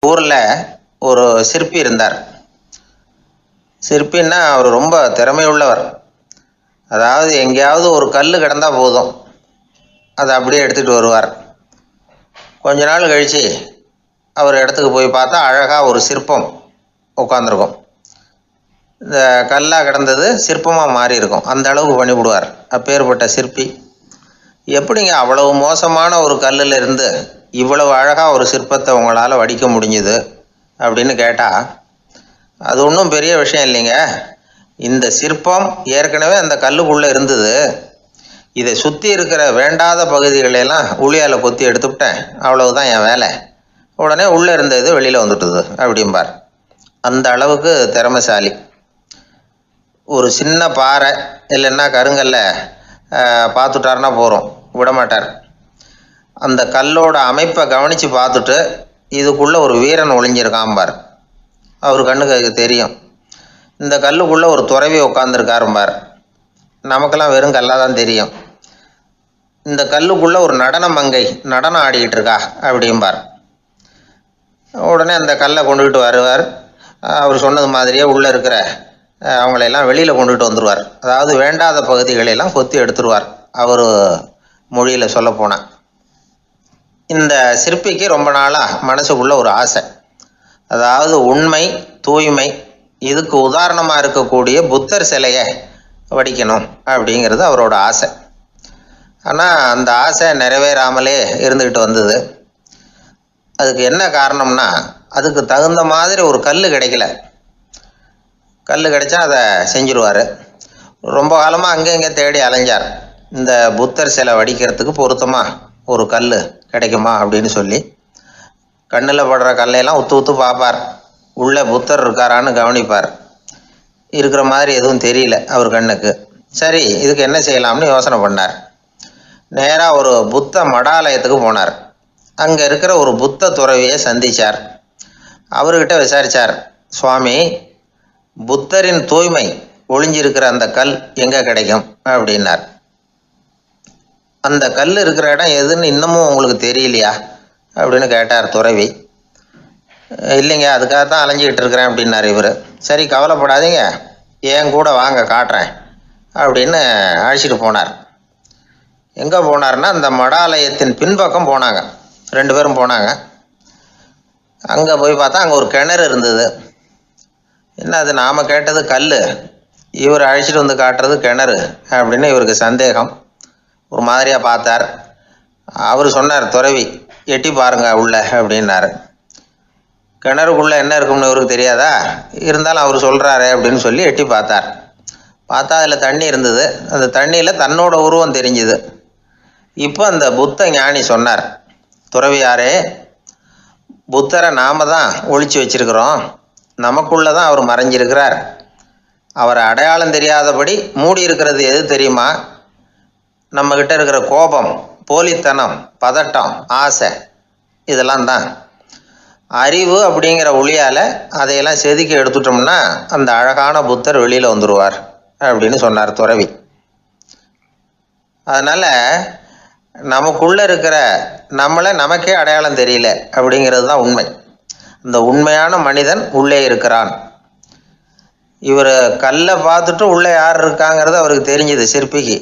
ஊரில் ஒரு சிற்பி இருந்தார். சிற்பின்னா அவர் ரொம்ப திறமையுள்ளவர். அதாவது எங்கேயாவது ஒரு கல் கிடந்தால் போதும், அதை அப்படியே எடுத்துகிட்டு வருவார். கொஞ்ச நாள் கழித்து அவர் இடத்துக்கு போய் பார்த்தா அழகாக ஒரு சிற்பம் உட்காந்துருக்கும். இந்த கல்லாக கிடந்தது சிற்பமாக மாறி இருக்கும். அந்த அளவுக்கு பண்ணிவிடுவார். அப்பேற்பட்ட சிற்பி. எப்படிங்க அவ்வளவு மோசமான ஒரு கல்லில் இருந்து இவ்வளவு அழகாக ஒரு சிற்பத்தை உங்களால் வடிக்க முடிஞ்சுது அப்படின்னு கேட்டால், அது ஒன்றும் பெரிய விஷயம் இல்லைங்க. இந்த சிற்பம் ஏற்கனவே அந்த கல்லுக்குள்ளே இருந்தது. இதை சுற்றி இருக்கிற வேண்டாத பகுதிகளெல்லாம் உளியால் கொத்தி எடுத்துவிட்டேன், அவ்வளவுதான் என் வேலை. உடனே உள்ளே இருந்த இது வெளியில் வந்துட்டுது அப்படிம்பார். அந்த அளவுக்கு திறமைசாலி. ஒரு சின்ன பாறை இல்லைன்னா கருங்கல்ல பார்த்துட்டாருன்னா போகிறோம், விடமாட்டார். அந்த கல்லோட அமைப்பை கவனித்து பார்த்துட்டு இதுக்குள்ளே ஒரு வீரன் ஒளிஞ்சிருக்காம்பார். அவர் கண்ணுக்கு தெரியும். இந்த கல்லுக்குள்ளே ஒரு துறவி உட்காந்துருக்காரும்பார். நமக்கெல்லாம் வெறும் கல்லாக தான் தெரியும். இந்த கல்லுக்குள்ளே ஒரு நடன மங்கை நடனம் ஆடிக்கிட்டு இருக்கா அப்படிம்பார். உடனே அந்த கல்லை கொண்டுக்கிட்டு வருவார். அவர் சொன்னது மாதிரியே உள்ளே இருக்கிற அவங்களையெல்லாம் வெளியில் கொண்டுகிட்டு வந்துடுவார். அதாவது வேண்டாத பகுதிகளெல்லாம் கொத்தி எடுத்துருவார். அவர் மொழியில் சொல்லப்போனால், இந்த சிற்பிக்கு ரொம்ப நாளாக மனசுக்குள்ளே ஒரு ஆசை. அதாவது உண்மை, தூய்மை, இதுக்கு உதாரணமாக இருக்கக்கூடிய புத்தர் சிலையை வடிக்கணும் அப்படிங்கிறது அவரோட ஆசை. ஆனால் அந்த ஆசை நிறைவேறாமலே இருந்துக்கிட்டு வந்தது. அதுக்கு என்ன காரணம்னா, அதுக்கு தகுந்த மாதிரி ஒரு கல் கிடைக்கல. கல் கிடைச்சா அதை செஞ்சுருவார். ரொம்ப காலமாக அங்கே இங்கே தேடி அலைஞ்சார். இந்த புத்தர் சிலை வடிக்கிறதுக்கு பொருத்தமாக ஒரு கல் கிடைக்குமா அப்படின்னு சொல்லி கண்ணில் படுற கல்லையெல்லாம் உத்து உத்து பார்ப்பார். உள்ளே புத்தர் இருக்காரான்னு கவனிப்பார். இருக்கிற மாதிரி எதுவும் தெரியல அவர் கண்ணுக்கு. சரி, இதுக்கு என்ன செய்யலாம்னு யோசனை பண்ணார். நேராக ஒரு புத்த மடாலயத்துக்கு போனார். அங்கே இருக்கிற ஒரு புத்த துறவியை சந்தித்தார். அவர்கிட்ட விசாரித்தார், சுவாமி, புத்தரின் தூய்மை ஒளிஞ்சிருக்கிற அந்த கல் எங்கே கிடைக்கும் அப்படின்னார். அந்த கல் இருக்கிற இடம் எதுன்னு இன்னமும் உங்களுக்கு தெரியலையா அப்படின்னு கேட்டார் துறவி. இல்லைங்க, அதுக்காகத்தான் அலைஞ்சிக்கிட்டு இருக்கிறேன் அப்படின்னார் இவர். சரி, கவலைப்படாதீங்க, ஏன் கூட வாங்க காட்டுறேன் அப்படின்னு அழைச்சிட்டு போனார். எங்கே போனார்னா, அந்த மடாலயத்தின் பின்பக்கம் போனாங்க. 2 பேரும் போனாங்க. அங்கே போய் பார்த்தா அங்கே ஒரு கிணறு இருந்தது. என்ன அது, நாம் கேட்டது கல், இவர் அழைச்சிட்டு வந்து காட்டுறது கிணறு அப்படின்னு இவருக்கு சந்தேகம். ஒரு மாதிரியாக பார்த்தார். அவர் சொன்னார், துறவி, எட்டி பாருங்க உள்ள அப்படின்னாரு. கிணறுக்குள்ளே என்ன இருக்கும்னு இவருக்கு தெரியாதா, இருந்தாலும் அவர் சொல்கிறாரு அப்படின்னு சொல்லி எட்டி பார்த்தார். பார்த்தா அதில் தண்ணி இருந்தது. அந்த தண்ணியில் தன்னோட உருவம் தெரிஞ்சுது. இப்போ அந்த புத்த ஞானி சொன்னார், துறவியாரே, புத்தரை நாம் தான் ஒழிச்சு வச்சிருக்கிறோம், நமக்குள்ளே தான் அவர் மறைஞ்சிருக்கிறார். அவரை அடையாளம் தெரியாதபடி மூடி இருக்கிறது எது தெரியுமா? நம்மக்கிட்ட இருக்கிற கோபம், போலித்தனம், பதட்டம், ஆசை, இதெல்லாம் தான். அறிவு அப்படிங்கிற ஒளியால் அதையெல்லாம் செதுக்கி எடுத்துட்டோம்னா அந்த அழகான புத்தர் வெளியில் வந்துடுவார் அப்படின்னு சொன்னார் துறவி. அதனால் நமக்குள்ளே இருக்கிற நம்மளை நமக்கே அடையாளம் தெரியல அப்படிங்கிறது தான் உண்மை. இந்த உண்மையான மனிதன் உள்ளே இருக்கிறான். இவர் கல்லை பார்த்துட்டு உள்ளே யார் இருக்காங்கிறது அவருக்கு தெரிஞ்சுது சிற்பிக்கு.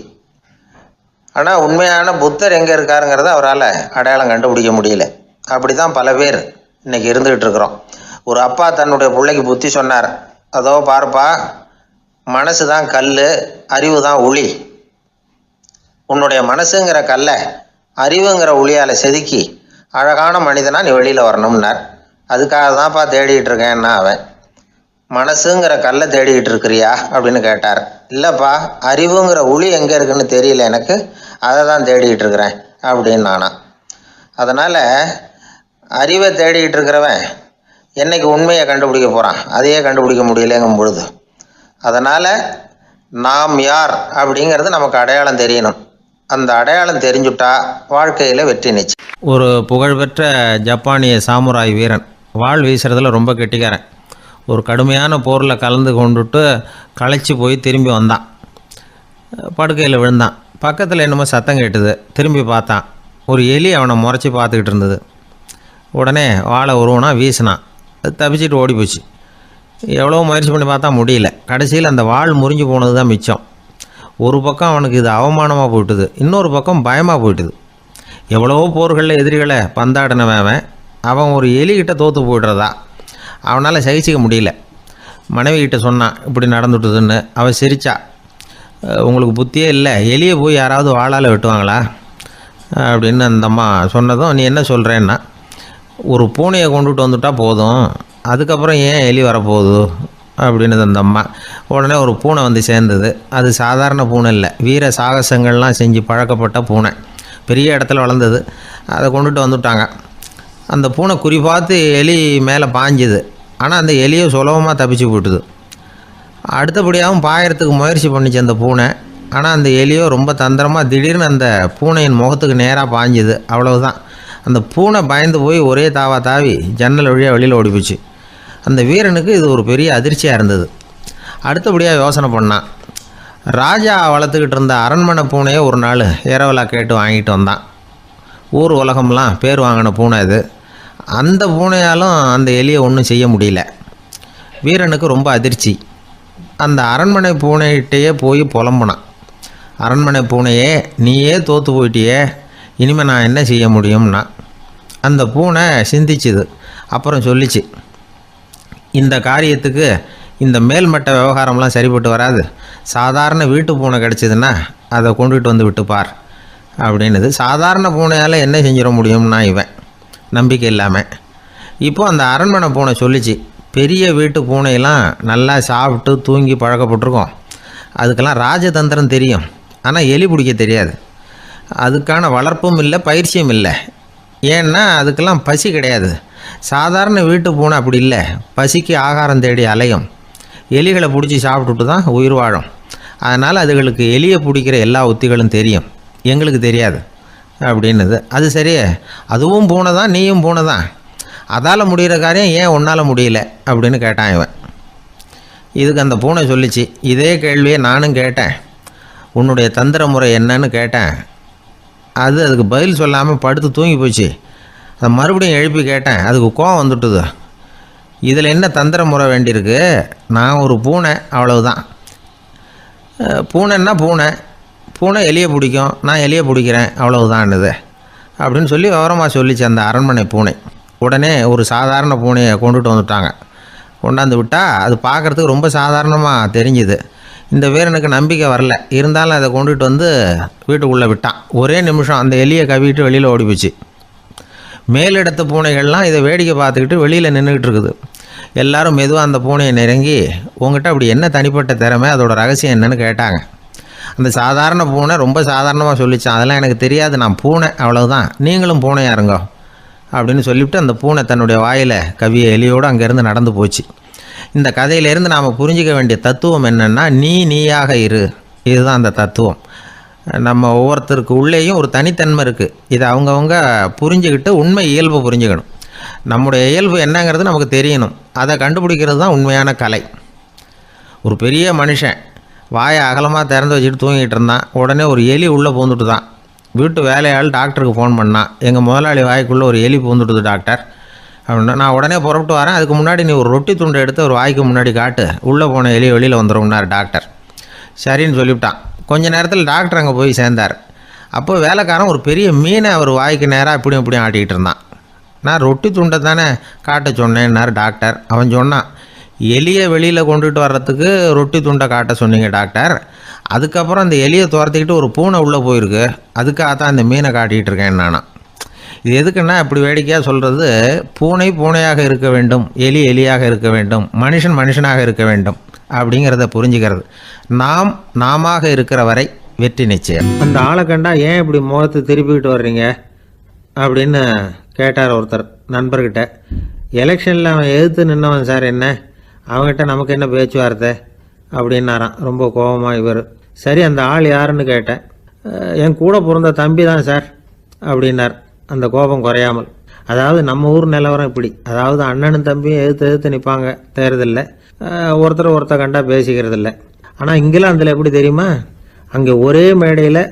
ஆனால் உண்மையான புத்தர் எங்கே இருக்காருங்கிறத அவரால் அடையாளம் கண்டுபிடிக்க முடியல. அப்படி தான் பல பேர் இன்றைக்கி இருந்துக்கிட்டு இருக்கிறோம். ஒரு அப்பா தன்னுடைய பிள்ளைக்கு புத்தி சொன்னார், அதோ பார்ப்பா, மனசு தான் கல், அறிவு தான் உளி. உன்னுடைய மனசுங்கிற கல்லை அறிவுங்கிற ஒளியால் செதுக்கி அழகான மனிதனா நீ வெளியில் வரணும்னார். அதுக்காக தான்ப்பா தேடிகிட்டு இருக்கேன்னா அவன். மனசுங்கிற கல்லை தேடிக்கிட்டு இருக்கிறியா அப்படின்னு கேட்டார். இல்லைப்பா, அறிவுங்கிற ஒளி எங்கே இருக்குன்னு தெரியல எனக்கு, அதை தான் தேடிக்கிட்டு இருக்கிறேன் அப்படின்னு நானா. அதனால் அறிவை தேடிக்கிட்டு இருக்கிறவன் என்னைக்கு உண்மையை கண்டுபிடிக்க போகிறான், அதையே கண்டுபிடிக்க முடியலைங்கும் பொழுது. அதனால் நாம் யார் அப்படிங்கிறது நமக்கு அடையாளம் தெரியணும். அந்த அடையாளம் தெரிஞ்சுட்டா வாழ்க்கையில் வெற்றி நிச்சயம். ஒரு புகழ்பெற்ற ஜப்பானிய சாமுராய் வீரன் வாள் வீசுறதுல ரொம்ப கெட்டிக்காரன். ஒரு கடுமையான போரில் கலந்து கொண்டுட்டு களைச்சி போய் திரும்பி வந்தான். படுக்கையில் விழுந்தான். பக்கத்தில் என்னமோ சத்தம் கேட்டுது. திரும்பி பார்த்தான். ஒரு எலி அவனை முறைச்சி பார்த்துக்கிட்டு இருந்தது. உடனே வாழை உருவனா வீசினான். அது தப்பிச்சிட்டு ஓடி போச்சு. எவ்வளோ முயற்சி பண்ணி பார்த்தா முடியல. கடைசியில் அந்த வாள் முறிஞ்சு போனது தான் மிச்சம். ஒரு பக்கம் அவனுக்கு இது அவமானமாக போயிட்டுது, இன்னொரு பக்கம் பயமாக போயிட்டுது. எவ்வளவோ போர்களில் எதிரிகளை பந்தாடினவன் அவன் ஒரு எலிகிட்ட தோற்று போய்டுறதா அவனால் சகிச்சிக்க முடியல. மனைவிகிட்ட சொன்னான் இப்படி நடந்துட்டுதுன்னு. அவள் சிரிச்சா. உங்களுக்கு புத்தியே இல்லை, எலியை போய் யாராவது வாளால் வெட்டுவாங்களா அப்படின்னு அந்த அம்மா சொன்னதும், நீ என்ன சொல்கிறேன்னா, ஒரு பூனையை கொண்டுட்டு வந்துட்டா போதும், அதுக்கப்புறம் ஏன் எலி வரப்போகுது அப்படின்னது அந்த அம்மா. உடனே ஒரு பூனை வந்து சேர்ந்தது. அது சாதாரண பூனை இல்லை, வீர சாகசங்கள்லாம் செஞ்சு பழக்கப்பட்ட பூனை, பெரிய இடத்துல வளர்ந்தது. அதை கொண்டுட்டு வந்துட்டாங்க. அந்த பூனை குறி பார்த்து எலி மேலே பாஞ்சுது. ஆனால் அந்த எலியை சுலபமாக தப்பிச்சு போட்டுது. அடுத்தபடியாகவும் பாயறதுக்கு முயற்சி பண்ணிச்சு அந்த பூனை. ஆனால் அந்த எலியோ ரொம்ப தந்திரமாக திடீர்னு அந்த பூனையின் முகத்துக்கு நேராக பாஞ்சுது. அவ்வளவுதான். அந்த பூனை பயந்து போய் ஒரே தாவி ஜன்னல் வழியாக வெளியில் ஓடிப்போச்சு. அந்த வீரனுக்கு இது ஒரு பெரிய அதிர்ச்சியாக இருந்தது. அடுத்தபடியாக யோசனை பண்ணான். ராஜா வளர்த்துக்கிட்டு இருந்த அரண்மனை பூனையை ஒரு நாள் இரவலாக கேட்டு வாங்கிட்டு வந்தான். ஊர் உலகம்லாம் பேர் வாங்கின பூனை இது. அந்த பூனையாலும் அந்த எலியை ஒன்றும் செய்ய முடியல. வீரனுக்கு ரொம்ப அதிர்ச்சி. அந்த அரண்மனை பூனைகிட்டையே போய் புலம்புனான். அரண்மனை பூனையே, நீயே தோற்று போயிட்டியே, இனிமேல் நான் என்ன செய்ய முடியும்னா. அந்த பூனை சிந்திச்சுது. அப்புறம் சொல்லிச்சு, இந்த காரியத்துக்கு இந்த மேல்மட்ட விவகாரம்லாம் சரிப்பட்டு வராது. சாதாரண வீட்டு பூனை கிடச்சிதுன்னா அதை கொண்டுகிட்டு வந்து விட்டுப்பார் அப்படின்னுது. சாதாரண பூனையால் என்ன செஞ்சிட முடியும்னா இவன் நம்பிக்கை இல்லாமல். இப்போது அந்த அரண்மனை பூனை சொல்லிச்சு, பெரிய வீட்டு பூனையெல்லாம் நல்லா சாப்பிட்டு தூங்கி பழக்கப்பட்டிருக்கோம். அதுக்கெல்லாம் ராஜதந்திரம் தெரியும், ஆனால் எலி பிடிக்க தெரியாது. அதுக்கான வளர்ப்பும் இல்லை, பயிற்சியும் இல்லை. ஏன்னா அதுக்கெல்லாம் பசி கிடையாது. சாதாரண வீட்டு பூனை அப்படி இல்லை, பசிக்கு ஆகாரம் தேடி அலையும். எலிகளை பிடிச்சி சாப்பிட்டுட்டு தான் உயிர் வாழும். அதனால் அதுகளுக்கு எலியை பிடிக்கிற எல்லா உத்திகளும் தெரியும், எங்களுக்கு தெரியாது அப்படின்னுது. அது சரியே, அதுவும் பூனை தான், நீயும் பூனை தான், அதால் முடிகிற காரியம் ஏன் உன்னால் முடியல அப்படின்னு கேட்டான் இவன். இதுக்கு அந்த பூனை சொல்லிச்சு, இதே கேள்வியை நானும் கேட்டேன், உன்னுடைய தந்திர முறை என்னன்னு கேட்டேன். அதுக்கு பதில் சொல்லாமல் படுத்து தூங்கி போச்சு. அதை மறுபடியும் எழுப்பி கேட்டேன், அதுக்கு கோவம் வந்துட்டுது. இதில் என்ன தந்திர முறை வேண்டியிருக்கு? நான் ஒரு பூனை, அவ்வளவுதான். பூனைன்னா பூனை, பூனை எலியை பிடிக்கும், நான் எலியை பிடிக்கிறேன், அவ்வளவுதான்னுது அப்படின்னு சொல்லி விவரமாக சொல்லிச்சு அந்த அரண்மனை பூனை. உடனே ஒரு சாதாரண பூனையை கொண்டுட்டு வந்துட்டாங்க. கொண்டாந்து விட்டால் அது பார்க்குறதுக்கு ரொம்ப சாதாரணமாக தெரிஞ்சுது. இந்த வீரனுக்கு நம்பிக்கை வரல. இருந்தாலும் அதை கொண்டுட்டு வந்து வீட்டுக்குள்ளே விட்டான். ஒரே நிமிஷம் அந்த எலியை கவிட்டு வெளியில் ஓடி போச்சு. மேலிடத்து பூனைகள்லாம் இதை வேடிக்கை பார்த்துக்கிட்டு வெளியில் நின்றுக்கிட்டு இருக்குது. எல்லோரும் மெதுவாக அந்த பூனையை நெருங்கி, உங்கள்கிட்ட அப்படி என்ன தனிப்பட்ட திறமை, அதோட ரகசியம் என்னன்னு கேட்டாங்க. அந்த சாதாரண பூனை ரொம்ப சாதாரணமாக சொல்லிச்சான், அதெல்லாம் எனக்கு தெரியாது, நான் பூனை, அவ்வளவுதான், நீங்களும் பூனையாக இருங்கோ அப்படின்னு சொல்லிவிட்டு அந்த பூனை தன்னுடைய வாயில் கவிய எலியோடு அங்கேருந்து நடந்து போச்சு. இந்த கதையிலேருந்து நாம் புரிஞ்சிக்க வேண்டிய தத்துவம் என்னென்னா, நீயாக இரு. இதுதான் அந்த தத்துவம். நம்ம ஒவ்வொருத்தருக்கு உள்ளேயும் ஒரு தனித்தன்மை இருக்குது. இதை அவங்கவுங்க புரிஞ்சுக்கிட்டு உண்மை இயல்பு புரிஞ்சுக்கணும். நம்முடைய இயல்பு என்னங்கிறது நமக்கு தெரியணும். அதை கண்டுபிடிக்கிறது தான் உண்மையான கலை. ஒரு பெரிய மனுஷன் வாயை அகலமாக திறந்து வச்சுட்டு தூங்கிட்டு இருந்தான். உடனே ஒரு எலி உள்ளே பூந்துட்டு தான். வீட்டு வேலையாள் டாக்டருக்கு ஃபோன் பண்ணான், எங்கள் முதலாளி வாய்க்குள்ளே ஒரு எலி பூந்துட்டுது டாக்டர் அப்படின்னா. நான் உடனே புறப்பட்டு வரேன், அதுக்கு முன்னாடி நீ ஒரு ரொட்டி துண்டை எடுத்து ஒரு வாய்க்கு முன்னாடி காட்டு, உள்ளே போன எலி வெளியில் வந்துடும்னார் டாக்டர். சரின்னு சொல்லிவிட்டான். கொஞ்ச நேரத்தில் டாக்டர் அங்கே போய் சேர்ந்தார். அப்போ வேலைக்காரன் ஒரு பெரிய மீனை அவர் வாய்க்கு நேராக இப்படியும் ஆட்டிக்கிட்டு இருந்தான். நான் ரொட்டி துண்டை தானே காட்ட சொன்னேன்னார் டாக்டர். அவன் சொன்னான், எலியை வெளியில் கொண்டுட்டு வர்றதுக்கு ரொட்டி துண்டை காட்ட சொன்னீங்க டாக்டர், அதுக்கப்புறம் அந்த எலியை துரத்திக்கிட்டு ஒரு பூனை உள்ளே போயிருக்கு, அதுக்காக தான் இந்த மீனை காட்டிகிட்டு இருக்கேன் நானா. இது எதுக்குன்னா, இப்படி வேடிக்கையாக சொல்கிறது, பூனை பூனையாக இருக்க வேண்டும், எலி எலியாக இருக்க வேண்டும், மனுஷன் மனுஷனாக இருக்க வேண்டும் அப்படிங்கிறத புரிஞ்சுக்கிறது. நாம இருக்கிற வரை வெற்றி நிச்சயம். அந்த ஆளை கண்டா ஏன் இப்படி முகத்தை திருப்பிக்கிட்டு வர்றீங்க அப்படின்னு கேட்டார் ஒருத்தர் நண்பர்கிட்ட. எலெக்ஷனில் அவன் எதிர்த்து நின்னவன் சார், என்ன அவங்ககிட்ட நமக்கு என்ன பேச்சுவார்த்தை அப்படின்னாரான் ரொம்ப கோபமாக இவர். சரி, அந்த ஆள் யாருன்னு கேட்டேன். என் கூட பிறந்த தம்பி தான் சார் அப்படின்னார் அந்த கோபம் குறையாமல். அதாவது நம்ம ஊர் நிலவரம் இப்படி, அதாவது அண்ணனும் தம்பியும் எதிர்த்து நிற்பாங்க தேர்தலில், ஒருத்தர் கண்டா பேசிக்கிறதில்ல. ஆனால் இங்கிலாந்தில் எப்படி தெரியுமா, அங்கே ஒரே மேடையில்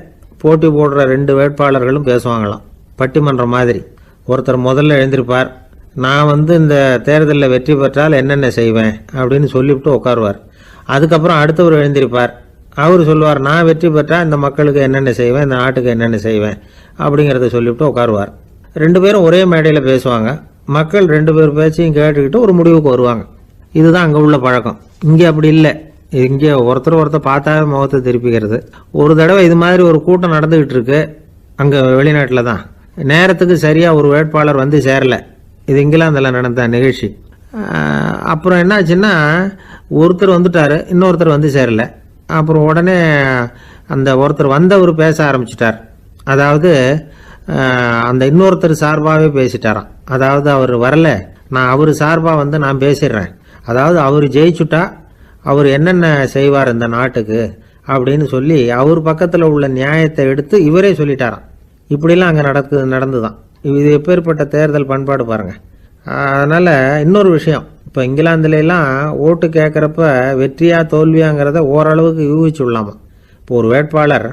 போட்டி போடுற 2 வேட்பாளர்களும் பேசுவாங்களாம், பட்டிமன்றம் மாதிரி. ஒருத்தர் முதல்ல எழுந்திருப்பார், நான் இந்த தேர்தலில் வெற்றி பெற்றால் என்னென்ன செய்வேன் அப்படின்னு சொல்லிவிட்டு உட்காருவார். அதுக்கப்புறம் அடுத்தவர் எழுந்திருப்பார், அவர் சொல்லுவார், நான் வெற்றி பெற்றால் இந்த மக்களுக்கு என்னென்ன செய்வேன், இந்த நாட்டுக்கு என்னென்ன செய்வேன் அப்படிங்கிறத சொல்லிவிட்டு உட்காருவார். 2 பேரும் ஒரே மேடையில் பேசுவாங்க. மக்கள் 2 பேர் பேச்சையும் கேட்டுக்கிட்டு ஒரு முடிவுக்கு வருவாங்க. இதுதான் அங்கே உள்ள பழக்கம். இங்கே அப்படி இல்லை. இங்கே ஒருத்தர் பார்த்தாவே முகத்தை திருப்பிக்கிறது. ஒரு தடவை இது மாதிரி ஒரு கூட்டம் நடந்துக்கிட்டு இருக்கு, அங்கே வெளிநாட்டில் தான். நேரத்துக்கு சரியாக ஒரு வேட்பாளர் வந்து சேரலை. இது இங்கிலாந்தில் நடந்த நிகழ்ச்சி. அப்புறம் என்னாச்சுன்னா, ஒருத்தர் வந்துட்டார், இன்னொருத்தர் வந்து சேரலை. அப்புறம் உடனே அந்த ஒருத்தர் வந்தவர் பேச ஆரம்பிச்சிட்டார். அதாவது அந்த இன்னொருத்தர் சார்பாகவே பேசிட்டாராம். அதாவது அவர் வரல, நான் அவர் சார்பாக நான் பேசிடுறேன். அதாவது அவர் ஜெயிச்சுட்டா அவர் என்னென்ன செய்வார் இந்த நாட்டுக்கு அப்படின்னு சொல்லி அவர் பக்கத்தில் உள்ள நியாயத்தை எடுத்து இவரே சொல்லிட்டாராம். இப்படிலாம் அங்கே நடந்துதான். இது எப்பேற்பட்ட தேர்தல் பண்பாடு பாருங்கள். அதனால் இன்னொரு விஷயம், இப்போ இங்கிலாந்துலாம் ஓட்டு கேட்குறப்ப வெற்றியா தோல்வியாங்கிறத ஓரளவுக்கு யூகிச்சுடலாமா. இப்போ ஒரு வேட்பாளர்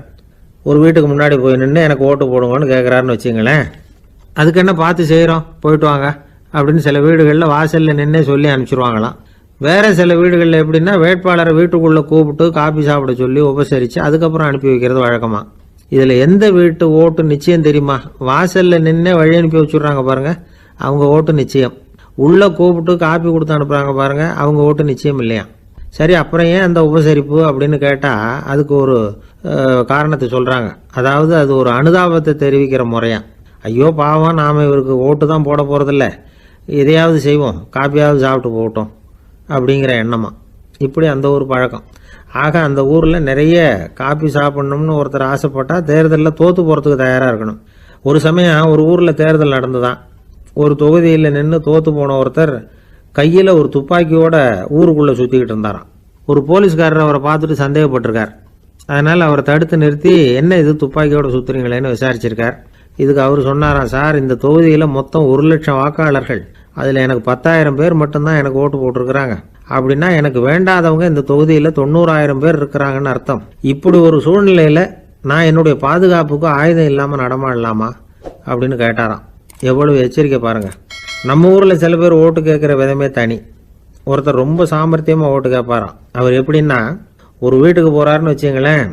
ஒரு வீட்டுக்கு முன்னாடி போய் நின்று எனக்கு ஓட்டு போடுங்கன்னு கேட்குறாருன்னு வச்சுங்களேன், அதுக்கு என்ன பார்த்து செய்கிறோம், போயிட்டு வாங்க அப்படின்னு சில வீடுகளில் வாசலில் நின்று சொல்லி அனுப்பிச்சிருவாங்களாம். வேறு சில வீடுகளில் எப்படின்னா வேட்பாளரை வீட்டுக்குள்ளே கூப்பிட்டு காபி சாப்பிட சொல்லி உபசரித்து அதுக்கப்புறம் அனுப்பி வைக்கிறது வழக்கமாக. இதில் எந்த வீட்டு ஓட்டு நிச்சயம் தெரியுமா? வாசலில் நின்று வழி அனுப்பி வச்சுட்றாங்க பாருங்கள், அவங்க ஓட்டு நிச்சயம். உள்ளே கூப்பிட்டு காப்பி கொடுத்து அனுப்புகிறாங்க பாருங்கள், அவங்க ஓட்டு நிச்சயம் இல்லையா. சரி, அப்புறம் ஏன் அந்த உபசரிப்பு அப்படின்னு கேட்டால் அதுக்கு ஒரு காரணத்தை சொல்கிறாங்க. அதாவது அது ஒரு அனுதாபத்தை தெரிவிக்கிற முறையா. ஐயோ பாவம், நாம் இவருக்கு ஓட்டு தான் போட போகிறதில்ல, எதையாவது செய்வோம், காப்பியாவது சாப்பிட்டு போகட்டும் அப்படிங்கிற எண்ணமா. இப்படி அந்த ஒரு பழக்கம். ஆக அந்த ஊரில் நிறைய காப்பி சாப்பிட்ணும்னு ஒருத்தர் ஆசைப்பட்டால் தேர்தலில் தோற்று போகிறதுக்கு தயாராக இருக்கணும். ஒரு சமயம் ஒரு ஊரில் தேர்தல் நடந்துதான். ஒரு தொகுதியில் நின்று தோற்று போன ஒருத்தர் கையில் ஒரு துப்பாக்கியோட ஊருக்குள்ளே சுற்றிக்கிட்டு இருந்தாராம். ஒரு போலீஸ்காரர் அவரை பார்த்துட்டு சந்தேகப்பட்டிருக்கார். அதனால் அவரை தடுத்து நிறுத்தி, என்ன இது துப்பாக்கியோட சுற்றுறீங்களேன்னு விசாரிச்சிருக்கார். இதுக்கு அவர் சொன்னாராம், சார், இந்த தொகுதியில் மொத்தம் 1,00,000 வாக்காளர்கள், அதில் எனக்கு 10,000 பேர் மட்டும்தான் எனக்கு ஓட்டு போட்டிருக்கிறாங்க. அப்படின்னா எனக்கு வேண்டாதவங்க இந்த தொகுதியில் 90,000 பேர் இருக்கிறாங்கன்னு அர்த்தம். இப்படி ஒரு சூழ்நிலையில் நான் என்னுடைய பாதுகாப்புக்கு ஆயுதம் இல்லாமல் நடமாடலாமா அப்படின்னு கேட்டாராம். எவ்வளவு எச்சரிக்கை பாருங்கள். நம்ம ஊரில் சில பேர் ஓட்டு கேட்குற விதமே தனி. ஒருத்தர் ரொம்ப சாமர்த்தியமாக ஓட்டு கேட்பாராம். அவர் எப்படின்னா, ஒரு வீட்டுக்கு போகிறாருன்னு வச்சுங்களேன்,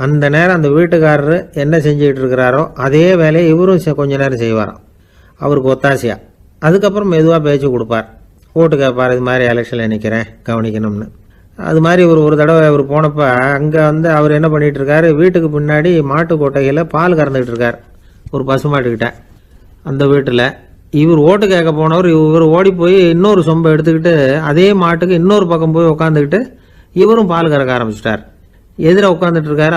அந்த நேரம் அந்த வீட்டுக்காரரு என்ன செஞ்சுக்கிட்டு இருக்கிறாரோ அதே வேலையை இவரும் கொஞ்ச நேரம் செய்வாராம், அவருக்கு ஒத்தாசையா. அதுக்கப்புறம் மெதுவாக பேச்சு கொடுப்பார், ஓட்டு கேட்பார், இது மாதிரி எலெக்ஷனில் நிற்கிறேன் கவனிக்கணும்னு. அது மாதிரி ஒரு தடவை அவர் போனப்போ அங்கே அவர் என்ன பண்ணிகிட்டு இருக்காரு, வீட்டுக்கு பின்னாடி மாட்டு கொட்டையில் பால் கறந்துக்கிட்டு இருக்கார் ஒரு பசுமாட்டுக்கிட்ட. அந்த வீட்டில் இவர் ஓட்டு கேட்க போனவர் இவர் ஓடி போய் இன்னொரு சொம்பை எடுத்துக்கிட்டு அதே மாட்டுக்கு இன்னொரு பக்கம் போய் உட்காந்துக்கிட்டு இவரும் பால் கறக்க ஆரம்பிச்சிட்டார். எதிர உட்காந்துட்டு இருக்காரு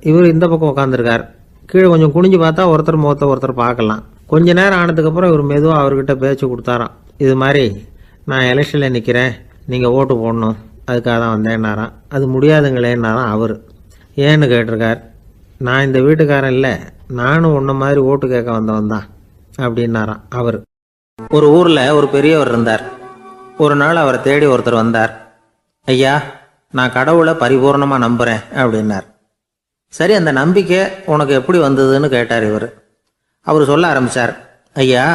இவர் இந்த பக்கம் உட்காந்துருக்கார். கீழே கொஞ்சம் குனிஞ்சு பார்த்தா ஒருத்தர் முகத்தை ஒருத்தர் பார்க்கலாம். கொஞ்ச நேரம் ஆனதுக்கப்புறம் இவர் மெதுவாக அவர்கிட்ட பேச்சு கொடுத்தாராம். இது மாதிரி நான் எலெக்ஷனில் நிற்கிறேன், நீங்கள் ஓட்டு போடணும், அதுக்காக தான் வந்தேன்னாராம். அது முடியாதுங்களேன்னாராம் அவர். ஏன்னு கேட்டிருக்கார். நான் இந்த வீட்டுக்காரன் இல்லை, நானும் உன்ன மாதிரி ஓட்டு கேட்க வந்தவன் தான் அப்படின்னாராம் அவர். ஒரு ஊரில் ஒரு பெரியவர் இருந்தார். ஒரு நாள் அவரை தேடி ஒருத்தர் வந்தார். ஐயா, நான் கடவுளை பரிபூர்ணமாக நம்புகிறேன் அப்படின்னார். சரி, அந்த நம்பிக்கை உனக்கு எப்படி வந்ததுன்னு கேட்டார் இவர். அவர் சொல்ல ஆரம்பித்தார். ஐயா,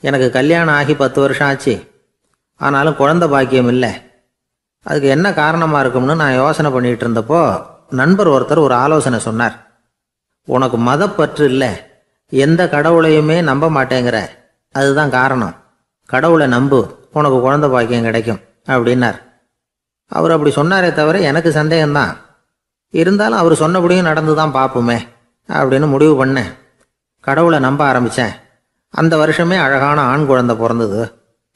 எனக்கு கல்யாணம் ஆகி 10 வருஷம் ஆச்சு, ஆனாலும் குழந்தை பாக்கியம் இல்லை. அதுக்கு என்ன காரணமாக இருக்கும்னு நான் யோசனை பண்ணிகிட்டு இருந்தப்போ நண்பர் ஒருத்தர் ஒரு ஆலோசனை சொன்னார். உனக்கு மதப்பற்று இல்லை, எந்த கடவுளையுமே நம்ப மாட்டேங்கிற, அதுதான் காரணம். கடவுளை நம்பு, உனக்கு குழந்தை பாக்கியம் கிடைக்கும் அப்படின்னார். அவர் அப்படி சொன்னாரே தவிர எனக்கு சந்தேகம்தான். இருந்தாலும் அவர் சொன்னபடியும் நடந்து தான் பார்ப்போமே அப்படின்னு முடிவு பண்ணேன். கடவுளை நம்ப ஆரம்பித்தேன். அந்த வருஷமே அழகான ஆண் குழந்தை பிறந்தது.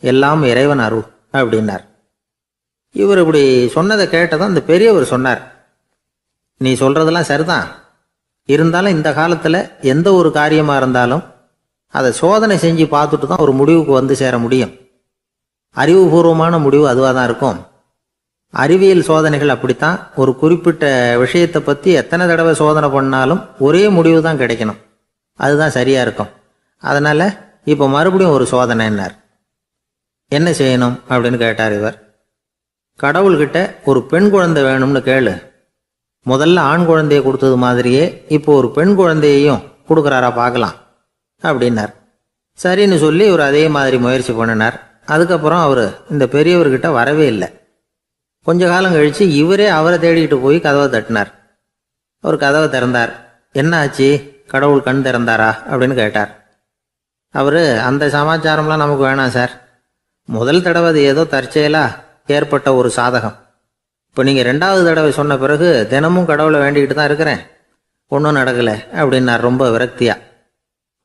எல்லாம் இறைவன் அருள் அப்படின்னார். இவர் இப்படி சொன்னதை கேட்டதும் அந்த பெரியவர் சொன்னார், நீ சொல்கிறதெல்லாம் சரிதான், இருந்தாலும் இந்த காலத்தில் எந்த ஒரு காரியமாக இருந்தாலும் அதை சோதனை செஞ்சு பார்த்துட்டு தான் ஒரு முடிவுக்கு வந்து சேர முடியும். அறிவுபூர்வமான முடிவு அதுவாக தான் இருக்கும். அறிவியல் சோதனைகள் அப்படித்தான். ஒரு குறிப்பிட்ட விஷயத்தை பற்றி எத்தனை தடவை சோதனை பண்ணாலும் ஒரே முடிவு தான் கிடைக்கணும், அதுதான் சரியாக இருக்கும். அதனால் இப்போ மறுபடியும் ஒரு சோதனைன்னார். என்ன செய்யணும் அப்படின்னு கேட்டார் இவர். கடவுள்கிட்ட ஒரு பெண் குழந்தை வேணும்னு கேளு. முதல்ல ஆண் குழந்தையை கொடுத்தது மாதிரியே இப்போ ஒரு பெண் குழந்தையையும் கொடுக்குறாரா பார்க்கலாம் அப்படின்னார். சரின்னு சொல்லி இவர் அதே மாதிரி முயற்சி பண்ணினார். அதுக்கப்புறம் அவர் இந்த பெரியவர்கிட்ட வரவே இல்லை. கொஞ்ச காலம் கழித்து இவரே அவரை தேடிக்கிட்டு போய் கதவை தட்டினார். அவர் கதவை திறந்தார். என்ன ஆச்சு, கடவுள் கண் திறந்தாரா அப்படின்னு கேட்டார். அவர், அந்த சமாச்சாரம்லாம் நமக்கு வேணாம் சார். முதல் தடவை அது ஏதோ தற்செயலாக ஏற்பட்ட ஒரு சாதகம். இப்போ நீங்கள் 2வது தடவை சொன்ன பிறகு தினமும் கடவுளை வேண்டிக்கிட்டு தான் இருக்கிறேன், ஒன்றும் நடக்கலை அப்படின்னார் ரொம்ப விரக்தியாக.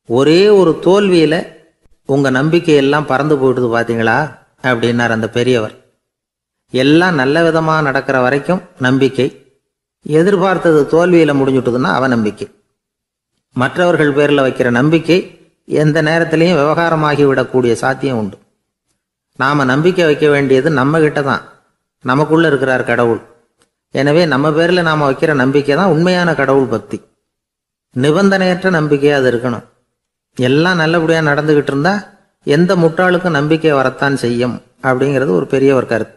ஒரே ஒரு தோல்வியில் உங்கள் நம்பிக்கையெல்லாம் பறந்து போயிடுது பார்த்தீங்களா அப்படின்னார் அந்த பெரியவர். எல்லாம் நல்ல விதமாக நடக்கிற வரைக்கும் நம்பிக்கை, எதிர்பார்த்தது தோல்வியில் முடிஞ்சுட்டுதுன்னா அவநம்பிக்கை. மற்றவர்கள் பேரில் வைக்கிற நம்பிக்கை எந்த நேரத்திலையும் விவகாரமாகி விடக்கூடிய சாத்தியம் உண்டு. நாம் நம்பிக்கை வைக்க வேண்டியது நம்மகிட்ட தான், நமக்குள்ளே இருக்கிறார் கடவுள். எனவே நம்ம பேரில் நாம் வைக்கிற நம்பிக்கை தான் உண்மையான கடவுள் பக்தி. நிபந்தனையற்ற நம்பிக்கையாக அது இருக்கணும். எல்லாம் நல்லபடியாக நடந்துக்கிட்டு இருந்தால் எந்த முட்டாளுக்கும் நம்பிக்கை வரத்தான் செய்யும் அப்படிங்கிறது ஒரு பெரியவர் கருத்து.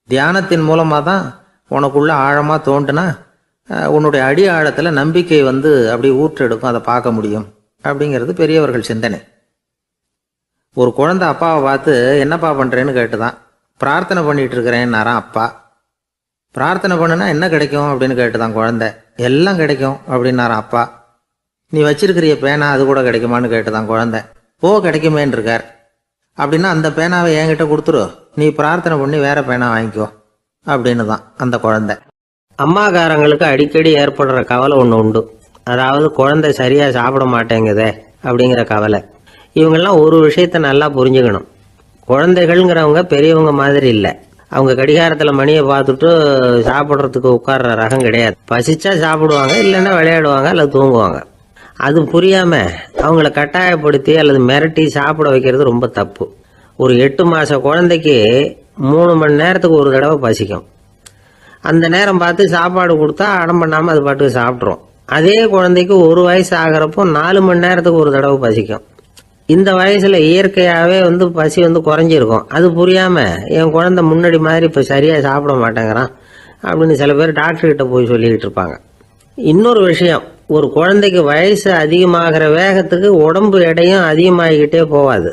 தியானத்தின் மூலமாக தான் உனக்குள்ள ஆழமாக தோண்டுனா உன்னுடைய அடி ஆழத்தில் நம்பிக்கை அப்படி ஊற்றெடுக்கும், அதை பார்க்க முடியும் அப்படிங்கிறது பெரியவர்கள் சிந்தனை. ஒரு குழந்தை அப்பாவை பார்த்து என்னப்பா பண்ணுறேன்னு கேட்டுதான். பிரார்த்தனை பண்ணிட்டு இருக்கிறேன்னாராம் அப்பா. பிரார்த்தனை பண்ணுனா என்ன கிடைக்கும் அப்படின்னு கேட்டுதான் குழந்தை. எல்லாம் கிடைக்கும் அப்படின்னாராம் அப்பா. நீ வச்சிருக்கிறிய பேனா அது கூட கிடைக்குமான்னு கேட்டுதான் குழந்தை. கிடைக்குமேன்னு இருக்கார். அப்படின்னா அந்த பேனாவை என்கிட்ட கொடுத்துரு, நீ பிரார்த்தனை பண்ணி வேற பேனா வாங்கிக்கோ அப்படின்னு தான் அந்த குழந்தை. அம்மாக்காரங்களுக்கு அடிக்கடி ஏற்படுற கவலை ஒன்று உண்டு. அதாவது குழந்தை சரியாக சாப்பிட மாட்டேங்குதே அப்படிங்கிற கவலை. இவங்கெல்லாம் ஒரு விஷயத்த நல்லா புரிஞ்சுக்கணும். குழந்தைகள்ங்கிறவங்க பெரியவங்க மாதிரி இல்லை. அவங்க கடிகாரத்தில் மணியை பார்த்துட்டு சாப்பிட்றதுக்கு உட்கார்ற ரகம் கிடையாது. பசிச்சா சாப்பிடுவாங்க, இல்லைன்னா விளையாடுவாங்க அல்லது தூங்குவாங்க. அது புரியாமல் அவங்கள கட்டாயப்படுத்தி அல்லது மிரட்டி சாப்பிட வைக்கிறது ரொம்ப தப்பு. ஒரு 8 மாத குழந்தைக்கு 3 மணி நேரத்துக்கு ஒரு தடவை பசிக்கும். அந்த நேரம் பார்த்து சாப்பாடு கொடுத்தா அடம் பண்ணாமல் அது பாட்டுக்கு சாப்பிட்றோம். அதே குழந்தைக்கு 1 வயசு ஆகிறப்போ 4 மணி நேரத்துக்கு ஒரு தடவை பசிக்கும். இந்த வயசில் இயற்கையாகவே பசி குறைஞ்சிருக்கும். அது புரியாமல் என் குழந்தை முன்னாடி மாதிரி இப்போ சரியாக சாப்பிட மாட்டேங்கிறான் அப்படின்னு சில பேர் டாக்டர்கிட்ட போய் சொல்லிக்கிட்டு இருப்பாங்க. இன்னொரு விஷயம், ஒரு குழந்தைக்கு வயசு அதிகமாகிற வேகத்துக்கு உடம்பு எடையும் அதிகமாகிக்கிட்டே போகாது.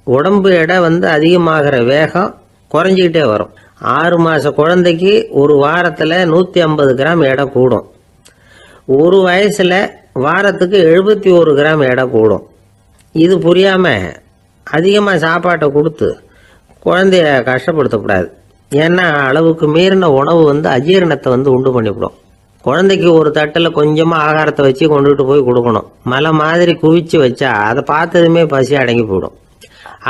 உடம்பு எடை அதிகமாகிற வேகம் குறைஞ்சிக்கிட்டே வரும். 6 மாத குழந்தைக்கு ஒரு வாரத்தில் 150 கிராம் எடை கூடும். ஒரு வயசில் வாரத்துக்கு 71 கிராம் எடை கூடும். இது புரியாமல் அதிகமாக சாப்பாட்டை கொடுத்து குழந்தைய கஷ்டப்படுத்தக்கூடாது. ஏன்னா அளவுக்கு மீறின உணவு அஜீரணத்தை உண்டு பண்ணிவிடும். குழந்தைக்கு ஒரு தட்டில் கொஞ்சமாக ஆகாரத்தை வச்சு கொண்டுகிட்டு போய் கொடுக்கணும். மலை மாதிரி குவிச்சு வச்சா அதை பார்த்ததுமே பசி அடங்கி போயிடும்.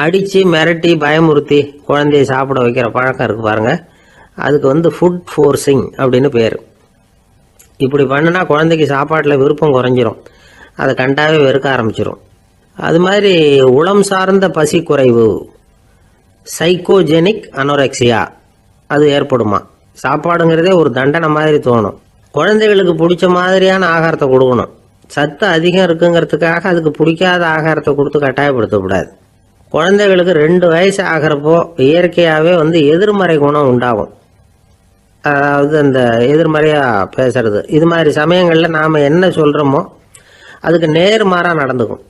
அடித்து மிரட்டி பயமுறுத்தி குழந்தைய சாப்பிட வைக்கிற பழக்கம் இருக்குது பாருங்க, அதுக்கு ஃபுட் ஃபோர்ஸிங் அப்படின்னு பேர். இப்படி பண்ணினா குழந்தைக்கு சாப்பாட்டில் விருப்பம் குறைஞ்சிரும், அதை கண்டாவே வெறுக்க ஆரம்பிச்சிடும். அது மாதிரி உளம் சார்ந்த பசி குறைவு, சைக்கோஜெனிக் அனோரெக்சியா, அது ஏற்படுமா. சாப்பாடுங்கிறதே ஒரு தண்டனை மாதிரி தோணும். குழந்தைகளுக்கு பிடிச்ச மாதிரியான ஆகாரத்தை கொடுக்கணும். சத்து அதிகம் இருக்குங்கிறதுக்காக அதுக்கு பிடிக்காத ஆகாரத்தை கொடுத்து கட்டாயப்படுத்தக்கூடாது. குழந்தைகளுக்கு 2 வயசு ஆகிறப்போ இயற்கையாகவே எதிர்மறை குணம் உண்டாகும். அதாவது அந்த எதிர்மறையாக பேசுறது. இது மாதிரி சமயங்களில் நாம் என்ன சொல்கிறோமோ அதுக்கு நேர்மாறாக நடந்துக்கும்.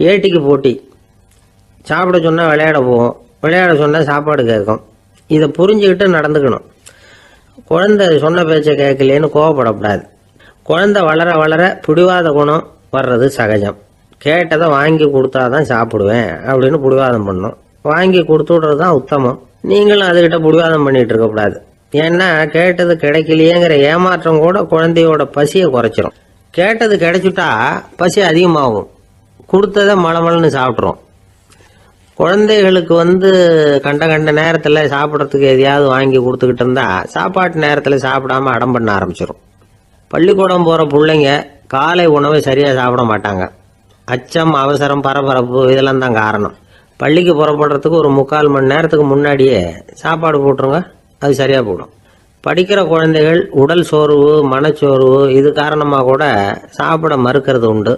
ஏட்டிக்கு போட்டி. சாப்பிட சொன்னால் விளையாட போவோம், விளையாட சொன்னால் சாப்பாடு கேட்கும். இதை புரிஞ்சுக்கிட்டு நடந்துக்கணும். குழந்தை சொன்ன பேச்சை கேட்கலேன்னு கோவப்படக்கூடாது. குழந்தை வளர வளர பிடிவாத குணம் வர்றது சகஜம். கேட்டதை வாங்கி கொடுத்தாதான் சாப்பிடுவேன் அப்படின்னு பிடிவாதம் பண்ணணும். வாங்கி கொடுத்து விடுறது தான் உத்தமம். நீங்களும் அதுக்கிட்ட பிடிவாதம் பண்ணிட்டு இருக்கக்கூடாது. ஏன்னா கேட்டது கிடைக்கலையேங்கிற ஏமாற்றம் கூட குழந்தையோட பசியை குறைச்சிரும். கேட்டது கிடைச்சிட்டா பசி அதிகமாகும். கொடுத்ததை மலமலன்னு சாப்பிட்றோம். குழந்தைகளுக்கு கண்ட நேரத்தில் சாப்பிட்றதுக்கு எதையாவது வாங்கி கொடுத்துக்கிட்டு இருந்தால் சாப்பாட்டு நேரத்தில் சாப்பிடாம அடம் பண்ண ஆரம்பிச்சிடும். பள்ளிக்கூடம் போகிற பிள்ளைங்க காலை உணவை சரியாக சாப்பிட மாட்டாங்க. அச்சம், அவசரம், பரபரப்பு இதெல்லாம் தான் காரணம். பள்ளிக்கு புறப்படுறதுக்கு ஒரு 3/4 மணி நேரத்துக்கு முன்னாடியே சாப்பாடு போட்டுருங்க, அது சரியாக போடும். படிக்கிற குழந்தைகள் உடல் சோர்வு, மனச்சோர்வு இது காரணமாக கூட சாப்பிட மறுக்கிறது உண்டு.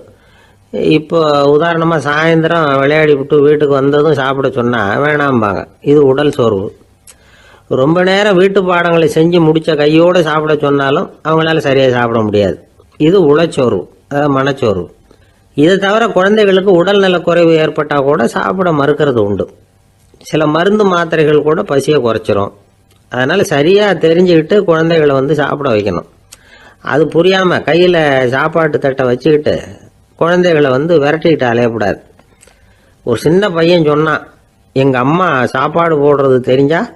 இப்போ உதாரணமாக சாயந்தரம் விளையாடி விட்டு வீட்டுக்கு வந்ததும் சாப்பிட சொன்னால் வேணாம்பாங்க. இது உடல் சோர்வு. ரொம்ப நேரம் வீட்டு பாடங்களை செஞ்சு முடித்த கையோடு சாப்பிட சொன்னாலும் அவங்களால சரியாக சாப்பிட முடியாது. இது உளச்சோர்வு, அதாவது மனச்சோர்வு. இதை தவிர குழந்தைகளுக்கு உடல்நல குறைவு ஏற்பட்டால் கூட சாப்பிட மறுக்கிறது உண்டு. சில மருந்து மாத்திரைகள் கூட பசியை குறைச்சிரும். அதனால் சரியாக தெரிஞ்சுக்கிட்டு குழந்தைகளை சாப்பிட வைக்கணும். அது புரியாமல் கையில் சாப்பாட்டு தட்டை வச்சுக்கிட்டு குழந்தைகளை விரட்டிக்கிட்டு அலையக்கூடாது. ஒரு சின்ன பையன் சொன்னான், எங்கள் அம்மா சாப்பாடு போடுறது தெரிஞ்சால்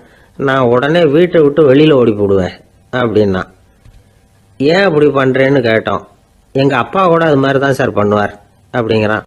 நான் உடனே வீட்டை விட்டு வெளியில் ஓடி போடுவேன் அப்படின்னா. ஏன் அப்படி பண்ணுறேன்னு கேட்டோம். எங்கள் அப்பா கூட அது மாதிரி தான் சார் பண்ணுவார் அப்படிங்கிறான்.